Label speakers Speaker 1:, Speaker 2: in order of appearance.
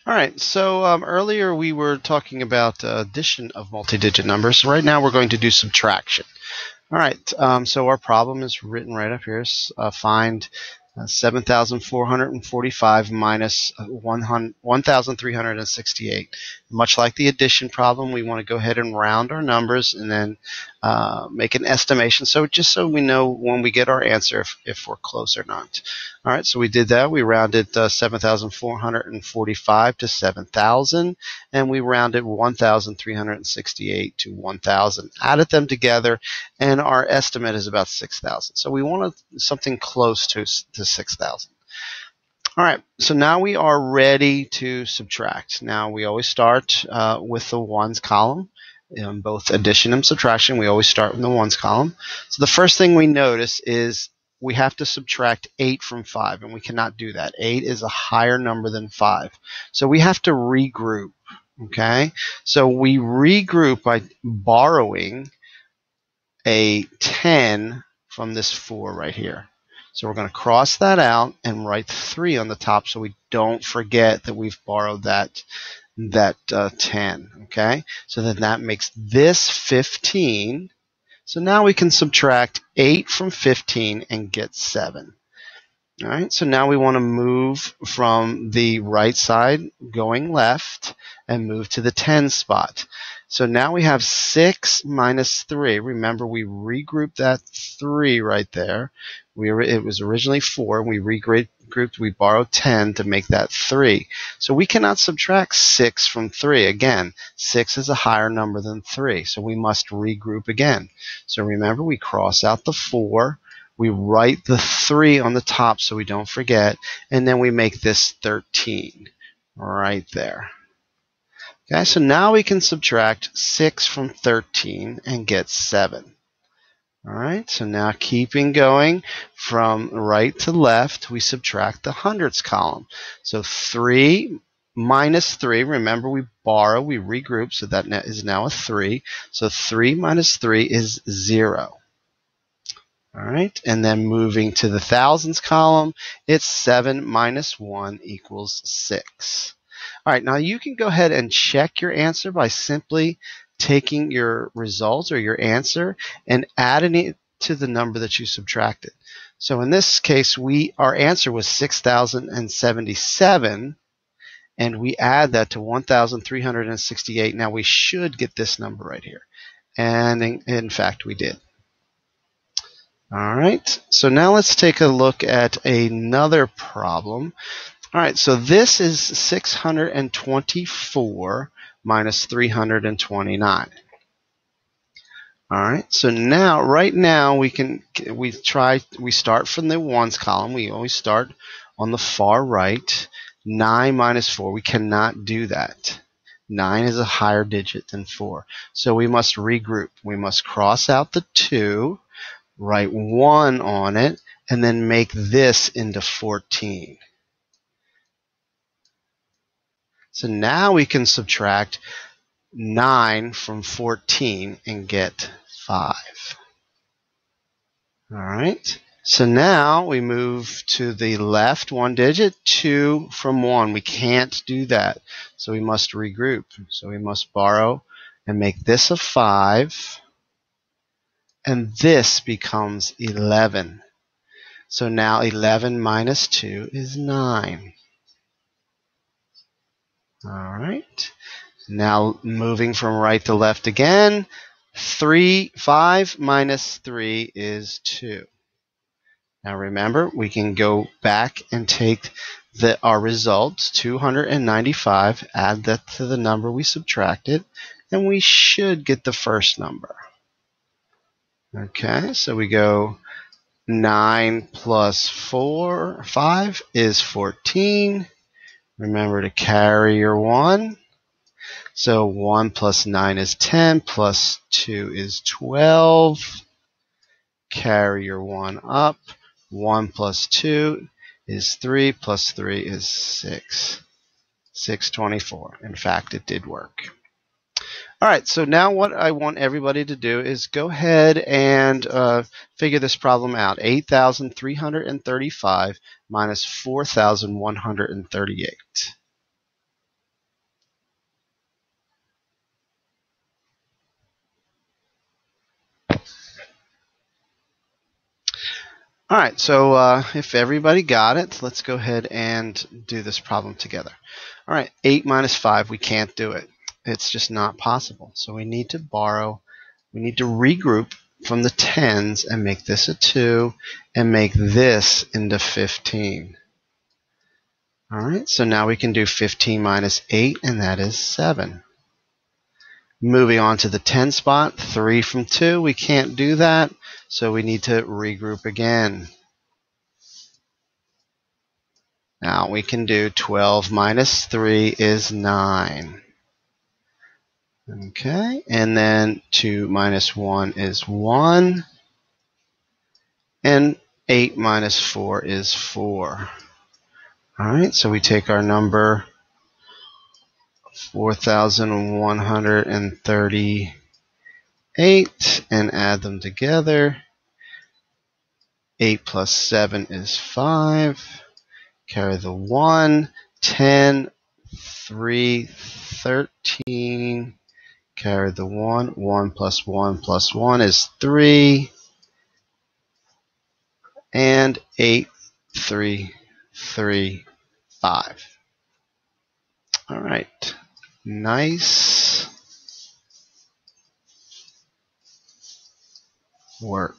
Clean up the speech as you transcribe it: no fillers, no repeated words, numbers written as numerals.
Speaker 1: All right, so earlier we were talking about addition of multi-digit numbers. Right now we're going to do subtraction. All right, so our problem is written right up here. Find 7,445 minus 1,368. Much like the addition problem, we want to go ahead and round our numbers and then make an estimation. So just so we know when we get our answer if we're close or not. All right, so we did that. We rounded 7,445 to 7,000, and we rounded 1,368 to 1,000. Added them together, and our estimate is about 6,000. So we want something close to 6,000. All right, so now we are ready to subtract. Now we always start with the ones column. In both addition and subtraction, we always start in the ones column. So the first thing we notice is we have to subtract 8 from 5, and we cannot do that. 8 is a higher number than 5. So we have to regroup, okay? So we regroup by borrowing a 10 from this 4 right here. So we're going to cross that out and write 3 on the top so we don't forget that we've borrowed that 10. Okay, so then that makes this 15. So now we can subtract 8 from 15 and get 7. All right, so now we want to move from the right side going left and move to the 10 spot. So now we have 6 minus 3. Remember, we regrouped that 3 right there. It was originally 4. We regrouped, we borrowed 10 to make that 3. So we cannot subtract 6 from 3. Again, 6 is a higher number than 3, so we must regroup again. So remember, we cross out the 4. We write the 3 on the top so we don't forget, and then we make this 13 right there. Okay, so now we can subtract 6 from 13 and get 7. All right, so now keeping going from right to left, we subtract the hundreds column. So 3 minus 3, remember we borrow, we regroup, so that is now a 3. So 3 minus 3 is 0. All right, and then moving to the thousands column, it's 7 minus 1 equals 6. All right, now you can go ahead and check your answer by simply taking your results or your answer and adding it to the number that you subtracted. So in this case, our answer was 6,077, and we add that to 1,368. Now we should get this number right here, and in fact we did. All right, so now let's take a look at another problem. All right, so this is 624 minus 329. All right, so now, right now, we start from the ones column. We always start on the far right. 9 minus 4, we cannot do that. 9 is a higher digit than 4. So we must regroup. We must cross out the 2. Write 1 on it, and then make this into 14. So now we can subtract 9 from 14 and get 5. All right. So now we move to the left 1 digit, 2 from 1. We can't do that, so we must regroup. So we must borrow and make this a 5. And this becomes 11. So now 11 minus 2 is 9. All right. Now moving from right to left again. 5 minus 3 is 2. Now remember, we can go back and take our results, 295, add that to the number we subtracted, and we should get the first number. Okay, so we go 9 plus 5 is 14. Remember to carry your 1. So 1 plus 9 is 10, plus 2 is 12. Carry your 1 up. 1 plus 2 is 3, plus 3 is 6. 624. In fact, it did work. All right, so now what I want everybody to do is go ahead and figure this problem out. 8,335 minus 4,138. All right, so if everybody got it, let's go ahead and do this problem together. All right, 8 minus 5, we can't do it. It's just not possible. So we need to regroup from the tens and make this a 2 and make this into 15. All right, so now we can do 15 minus 8, and that is 7. Moving on to the 10 spot, 3 from 2, we can't do that, so we need to regroup again. Now we can do 12 minus 3 is 9. Okay, and then 2 minus 1 is 1. And 8 minus 4 is 4. All right, so we take our number 4,138 and add them together. 8 plus 7 is 5. Carry the 1. 10, 3, 13. Carry the 1. 1 plus 1 plus 1 is 3. And 8, 3, 3, 5. All right. Nice work.